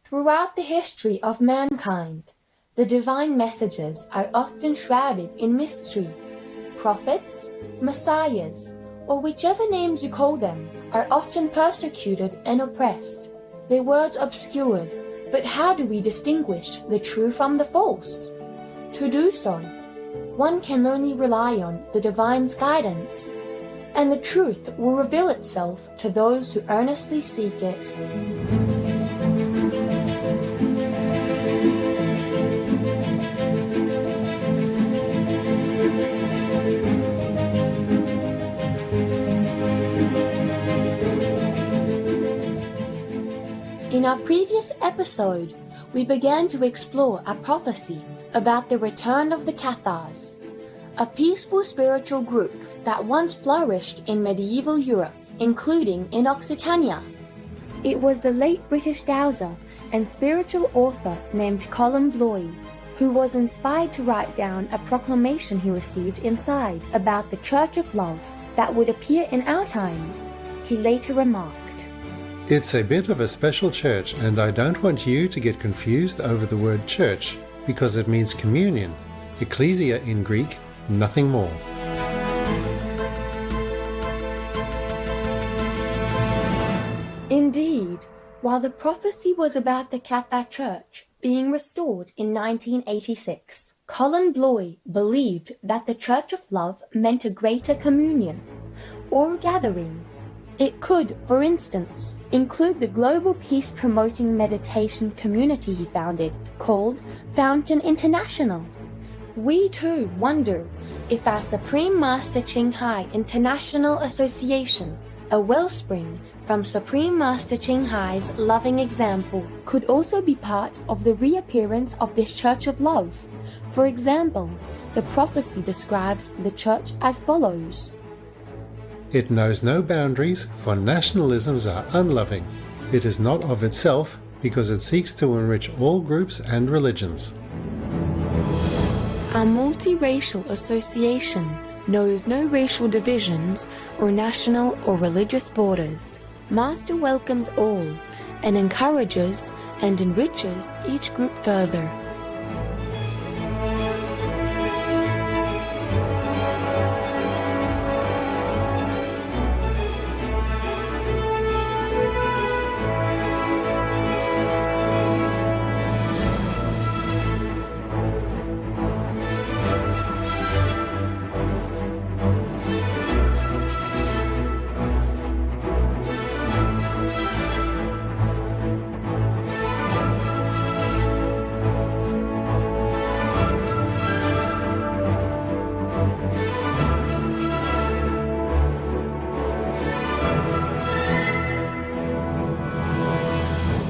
Throughout the history of mankind, the divine messages are often shrouded in mystery. Prophets, messiahs, or whichever names you call them, are often persecuted and oppressed, their words obscured. But how do we distinguish the true from the false? To do so, one can only rely on the divine's guidance, and the truth will reveal itself to those who earnestly seek it. In our previous episode, we began to explore a prophecy about the return of the Cathars, a peaceful spiritual group that once flourished in medieval Europe, including in Occitania. It was the late British dowser and spiritual author named Colin Bloy who was inspired to write down a proclamation he received inside about the Church of Love that would appear in our times. He later remarked, "It's a bit of a special church, and I don't want you to get confused over the word church, because it means communion, ecclesia in Greek, nothing more." Indeed, while the prophecy was about the Cathar Church being restored in 1986, Colin Bloy believed that the Church of Love meant a greater communion, or gathering. It could, for instance, include the global peace-promoting meditation community he founded, called Fountain International. We too wonder if our Supreme Master Ching Hai International Association, a wellspring from Supreme Master Ching Hai's loving example, could also be part of the reappearance of this Church of Love. For example, the prophecy describes the Church as follows. "It knows no boundaries, for nationalisms are unloving. It is not of itself, because it seeks to enrich all groups and religions." Our multiracial association knows no racial divisions or national or religious borders. Master welcomes all and encourages and enriches each group further.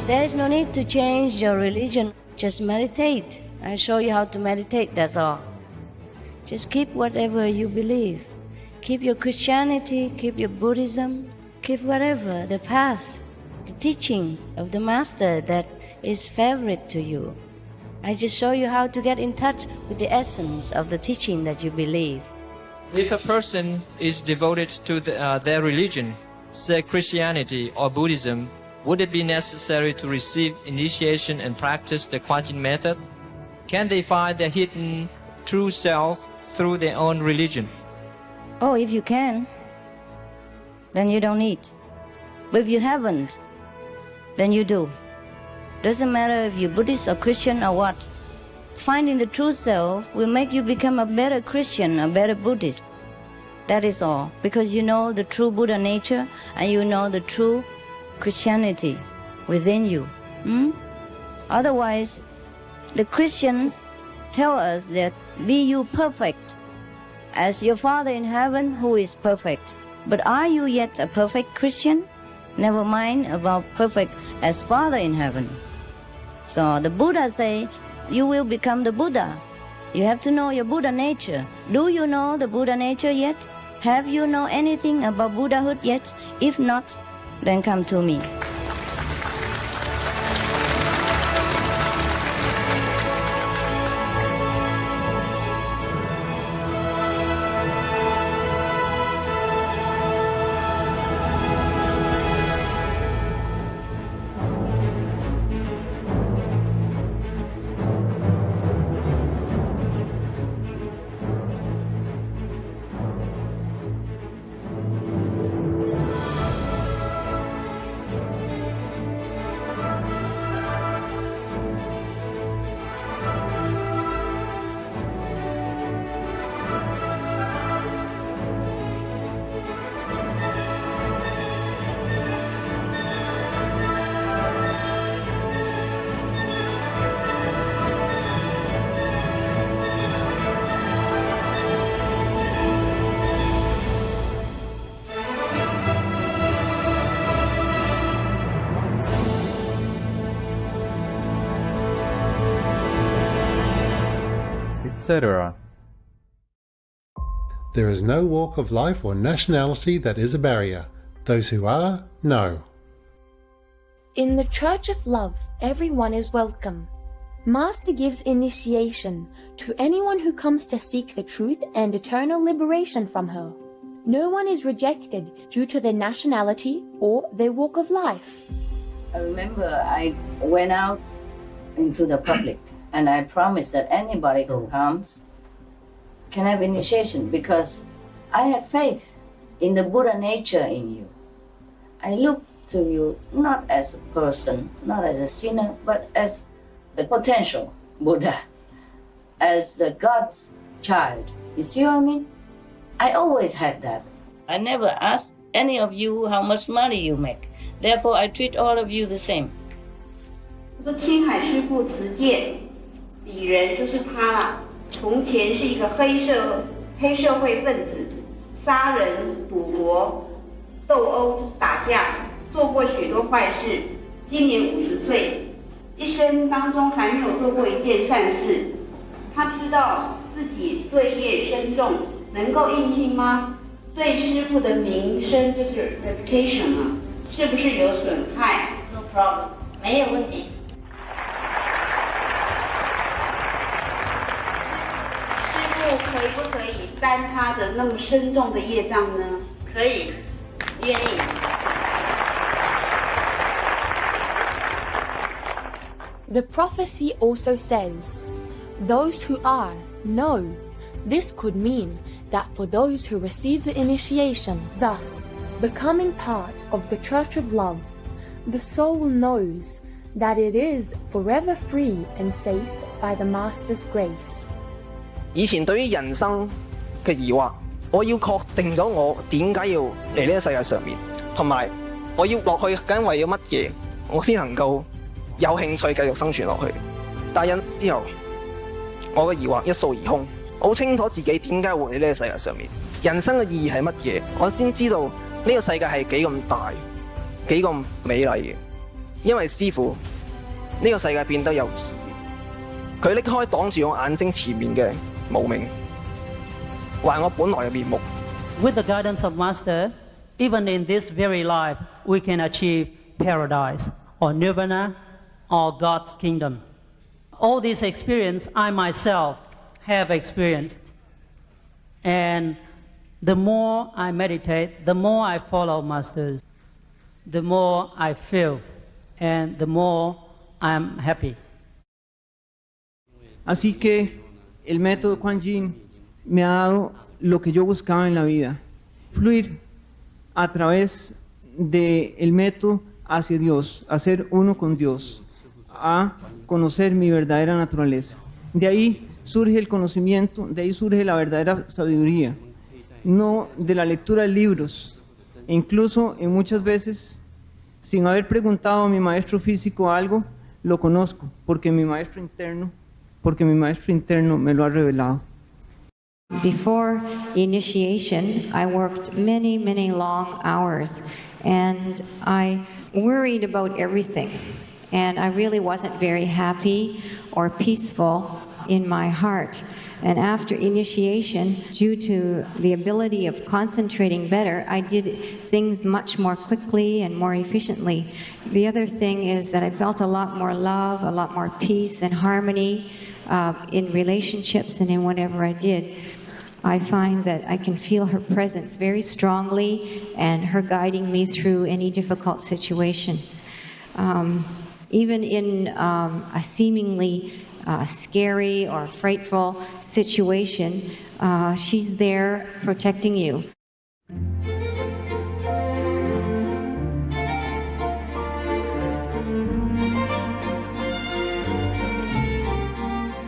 There is no need to change your religion. Just meditate. I show you how to meditate, that's all. Just keep whatever you believe. Keep your Christianity, keep your Buddhism, keep whatever, the path, the teaching of the Master that is favorite to you. I just show you how to get in touch with the essence of the teaching that you believe. If a person is devoted to their religion, say Christianity or Buddhism, would it be necessary to receive initiation and practice the quantum method? Can they find their hidden true self through their own religion? Oh, if you can, then you don't need. But if you haven't, then you do. Doesn't matter if you're Buddhist or Christian or what. Finding the true self will make you become a better Christian, a better Buddhist. That is all. Because you know the true Buddha nature and you know the true Christianity within you. Otherwise, the Christians tell us that be you perfect as your Father in heaven who is perfect. But are you yet a perfect Christian? Never mind about perfect as Father in heaven. So the Buddha say, you will become the Buddha. You have to know your Buddha nature. Do you know the Buddha nature yet? Have you know anything about Buddhahood yet? If not, then come to me. etc. There is no walk of life or nationality that is a barrier. Those who are, know. In the Church of Love, everyone is welcome. Master gives initiation to anyone who comes to seek the truth and eternal liberation from her. No one is rejected due to their nationality or their walk of life. I remember I went out into the public and I promised that anybody who comes can have initiation because I had faith in the Buddha nature in you. I look to you not as a person, not as a sinner, but as the potential Buddha, as the God's child. You see what I mean? I always had that. I never asked any of you how much money you make. Therefore, I treat all of you the same. 说青海师父持戒，鄙人就是他了。从前是一个黑社会分子，杀人、赌博、斗殴就是打架，做过许多坏事。今年50岁，一生当中还没有做过一件善事。他知道自己罪业深重，能够应信吗？对师父的名声就是 reputation 啊，是不是有损害 No problem， 没有问题。可不可以担他的那么深重的业障呢？可以，愿意。The prophecy also says, those who are, know. This could mean that for those who receive the initiation, thus becoming part of the Church of Love, the soul knows that it is forever free and safe by the Master's grace. 以前對於人生嘅疑惑，我要確定咗我點解要嚟呢個世界上面，同埋我要落去究竟為咗乜嘢，我先能夠有興趣繼續生存落去。但係之後，我嘅疑惑一掃而空，我好清楚自己點解活喺呢個世界上面，人生嘅意義係乜嘢，我先知道呢個世界係幾咁大，幾咁美麗嘅。因為師父，呢個世界變得有意義，佢拎開擋住我眼睛前面嘅無明，還我本來嘅面目。With the guidance of Master, even in this very life, we can achieve paradise or nirvana or God's kingdom. All this experience I myself have experienced. And the more I meditate, the more I follow Masters, the more I feel, and the more I'm happy. Así que el método Kuan Yin me ha dado lo que yo buscaba en la vida, fluir a través del método hacia Dios, a ser uno con Dios, a conocer mi verdadera naturaleza. De ahí surge el conocimiento, de ahí surge la verdadera sabiduría, no de la lectura de libros, e incluso en muchas veces, sin haber preguntado a mi maestro físico algo, lo conozco, porque mi maestro interno me lo ha revelado. Before initiation, I worked many, many long hours, and I worried about everything, and I really wasn't very happy or peaceful in my heart. And after initiation, due to the ability of concentrating better, I did things much more quickly and more efficiently. The other thing is that I felt a lot more love, a lot more peace and harmony in relationships and in whatever I did. I find that I can feel her presence very strongly and her guiding me through any difficult situation. Even in a seemingly scary or frightful situation, she's there protecting you.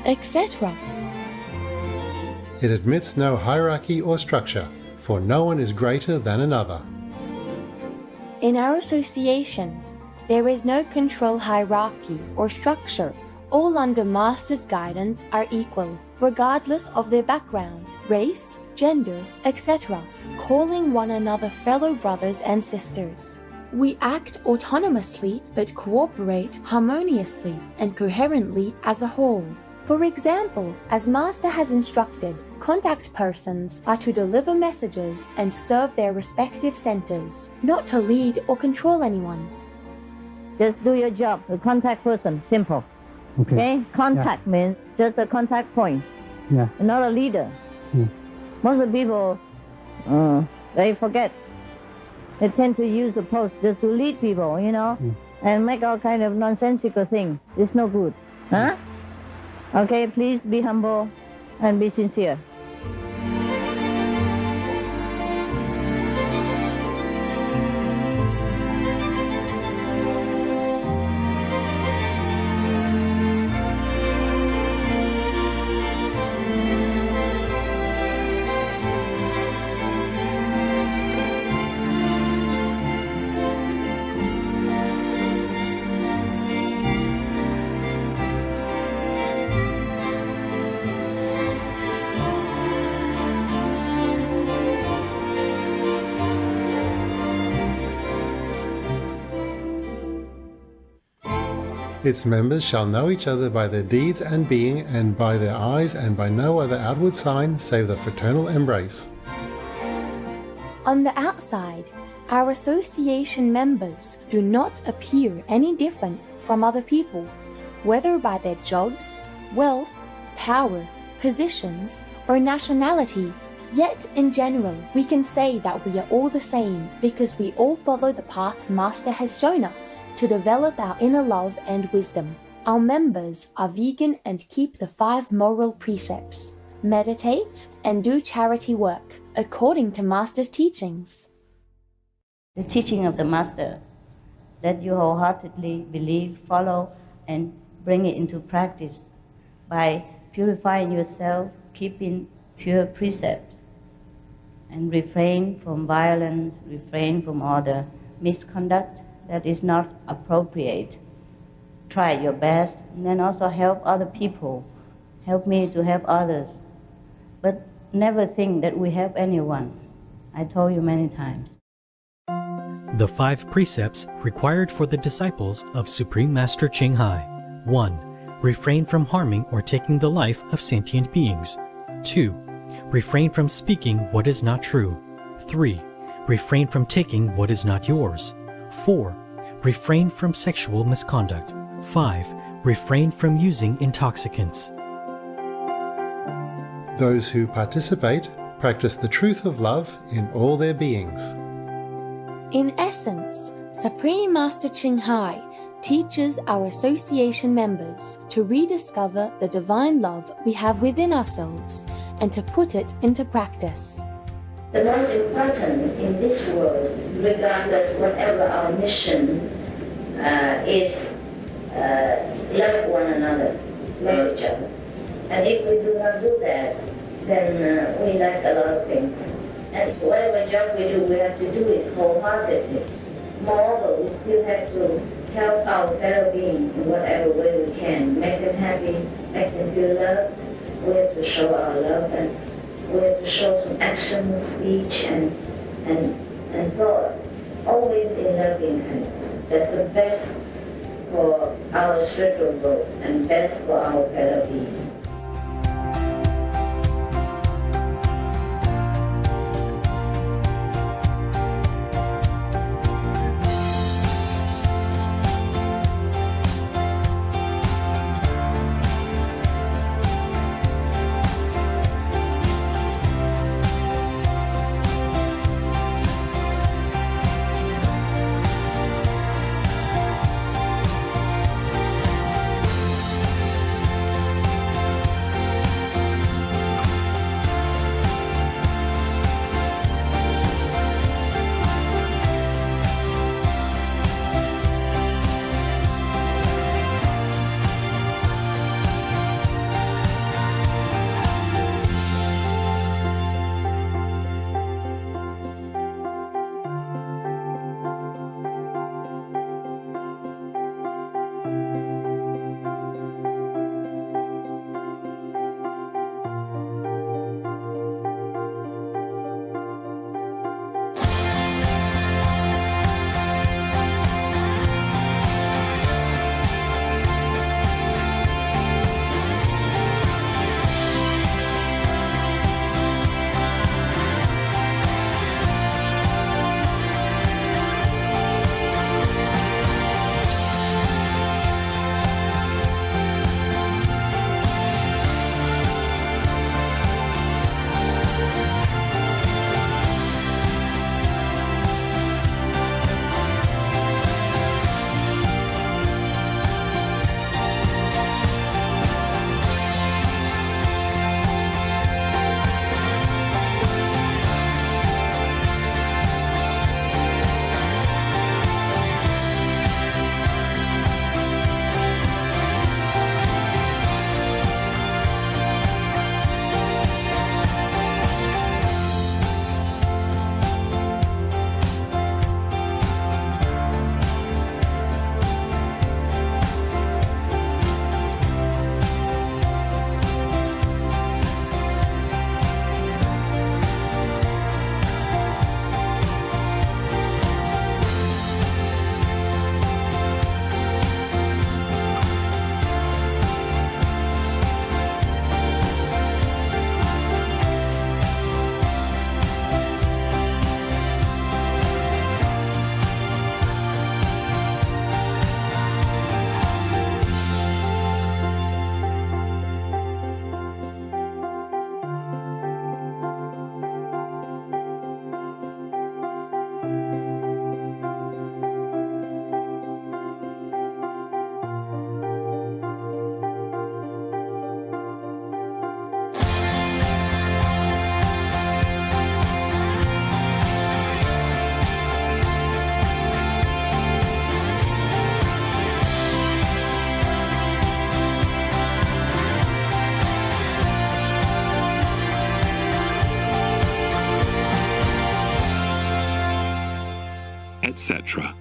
Etc. It admits no hierarchy or structure, for no one is greater than another. In our association, there is no control hierarchy or structure. All under Master's guidance are equal, regardless of their background, race, gender, etc., calling one another fellow brothers and sisters. We act autonomously but cooperate harmoniously and coherently as a whole. For example, as Master has instructed, contact persons are to deliver messages and serve their respective centers, not to lead or control anyone. Just do your job. The contact person, simple. Okay? Contact means just a contact point. Yeah. Not a leader. Most of the people, they forget. They tend to use the post just to lead people, and make all kind of nonsensical things. It's no good. Huh? Okay, please be humble and be sincere. Its members shall know each other by their deeds and being, and by their eyes, and by no other outward sign save the fraternal embrace. On the outside, our association members do not appear any different from other people, whether by their jobs, wealth, power, positions, or nationality. Yet, in general, we can say that we are all the same because we all follow the path Master has shown us to develop our inner love and wisdom. Our members are vegan and keep the 5 moral precepts, meditate, and do charity work according to Master's teachings. The teaching of the Master, that you wholeheartedly believe, follow, and bring it into practice by purifying yourself, keeping pure precepts, and refrain from violence, refrain from all the misconduct that is not appropriate. Try your best, and then also help other people. Help me to help others. But never think that we help anyone. I told you many times. The 5 precepts required for the disciples of Supreme Master Ching Hai. 1. Refrain from harming or taking the life of sentient beings. 2. Refrain from speaking what is not true. 3. Refrain from taking what is not yours. 4. Refrain from sexual misconduct. 5. Refrain from using intoxicants. Those who participate practice the truth of love in all their beings. In essence, Supreme Master Ching Hai teaches our association members to rediscover the divine love we have within ourselves and to put it into practice. The most important in this world, regardless whatever our mission is, love one another, love each other. And if we do not do that, then we lack a lot of things. And whatever job we do, we have to do it wholeheartedly. Moreover, we still have to help our fellow beings in whatever way we can. Make them happy, make them feel loved. We have to show our love, and we have to show some action, speech, and thought. Always in loving kindness. That's the best for our spiritual growth and best for our fellow beings. etc.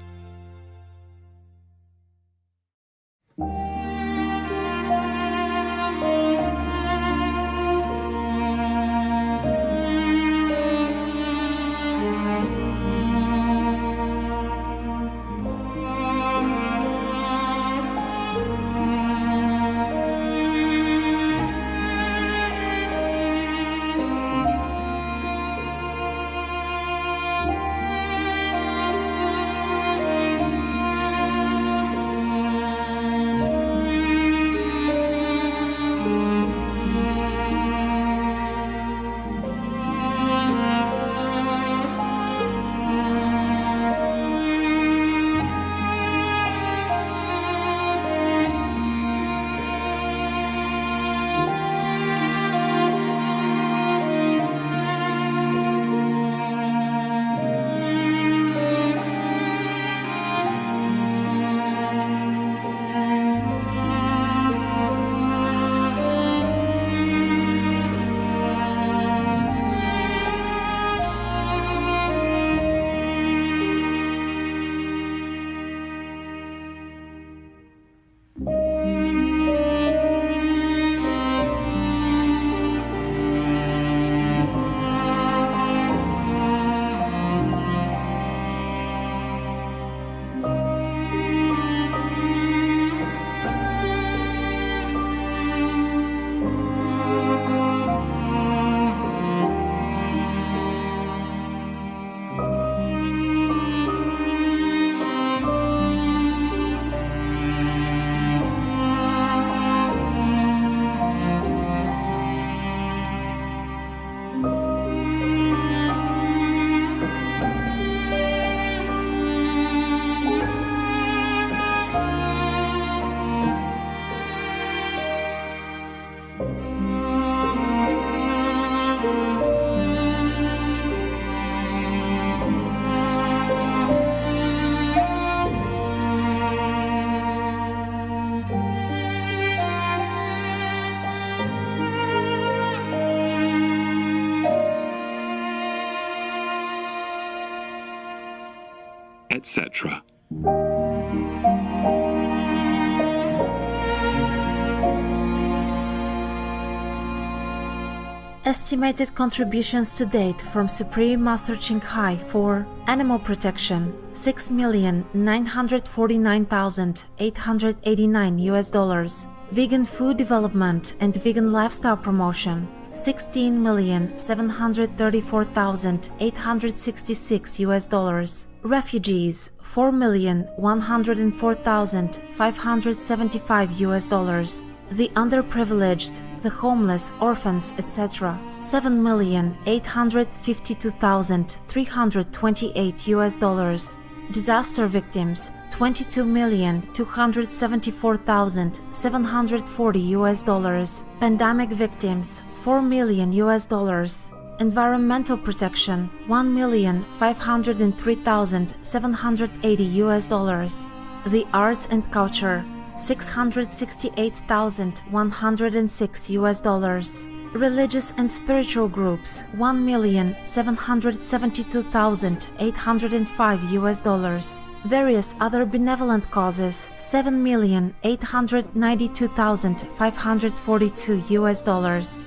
etc. Estimated contributions to date from Supreme Master Ching Hai for animal protection: $6,949,889 Vegan food development and vegan lifestyle promotion: $16,734,866 Refugees: $4,104,575 The underprivileged, the homeless, orphans, etc. $7,852,328 Disaster victims: $22,274,740 Pandemic victims: $4 million Environmental protection: $1,503,780 The arts and culture: $668,106 Religious and spiritual groups: $1,772,805 Various other benevolent causes: $7,892,542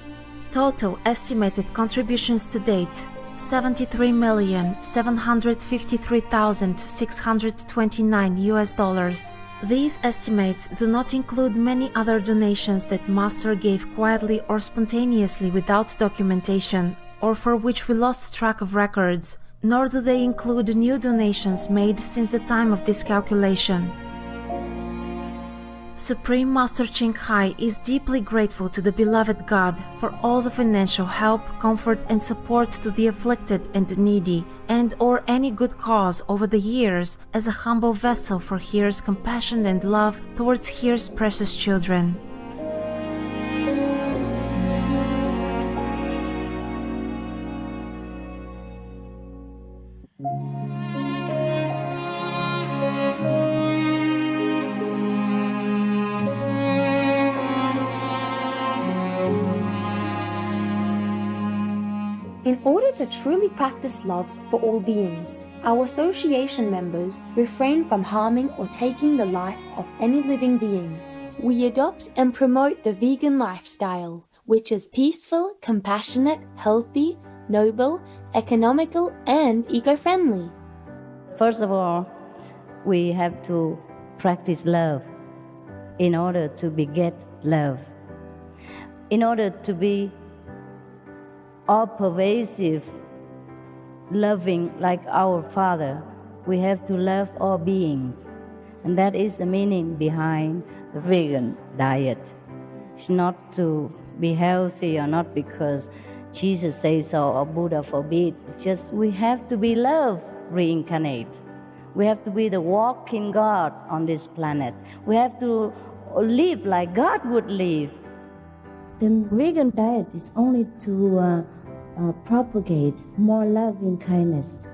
Total estimated contributions to date: $73,753,629 These estimates do not include many other donations that Master gave quietly or spontaneously without documentation, or for which we lost track of records, nor do they include new donations made since the time of this calculation. Supreme Master Ching Hai is deeply grateful to the beloved God for all the financial help, comfort, and support to the afflicted and needy, and or any good cause over the years as a humble vessel for Here's compassion and love towards Here's precious children. In order to truly practice love for all beings. Our association members refrain from harming or taking the life of any living being. We adopt and promote the vegan lifestyle, which is peaceful, compassionate, healthy, noble, economical, and eco-friendly. First of all, we have to practice love in order to beget love. In order to be all-pervasive, loving like our Father, we have to love all beings. And that is the meaning behind the vegan diet. It's not to be healthy or not because Jesus says so or Buddha forbids. It's just we have to be love reincarnate. We have to be the walking God on this planet. We have to live like God would live. The vegan diet is only to propagate more loving kindness,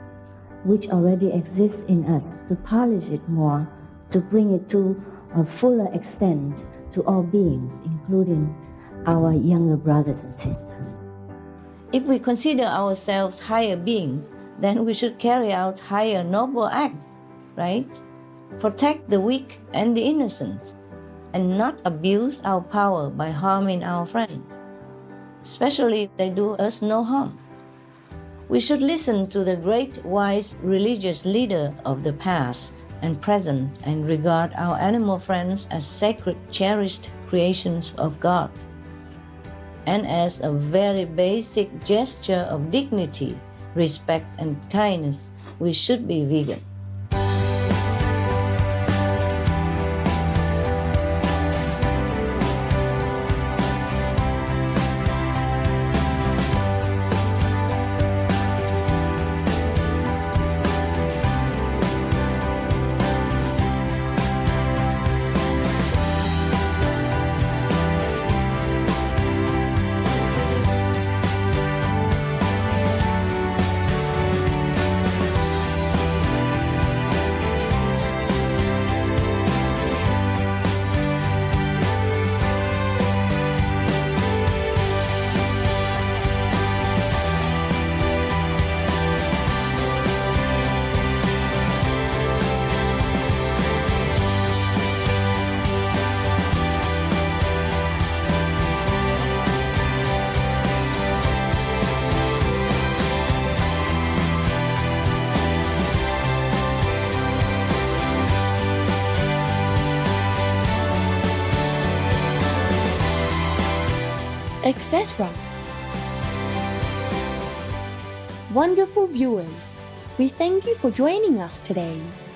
which already exists in us, to polish it more, to bring it to a fuller extent to all beings, including our younger brothers and sisters. If we consider ourselves higher beings, then we should carry out higher noble acts, right? Protect the weak and the innocent, and not abuse our power by harming our friends, especially if they do us no harm. We should listen to the great wise religious leaders of the past and present and regard our animal friends as sacred, cherished creations of God. And as a very basic gesture of dignity, respect, and kindness, we should be vegan. etc. Wonderful viewers, we thank you for joining us today.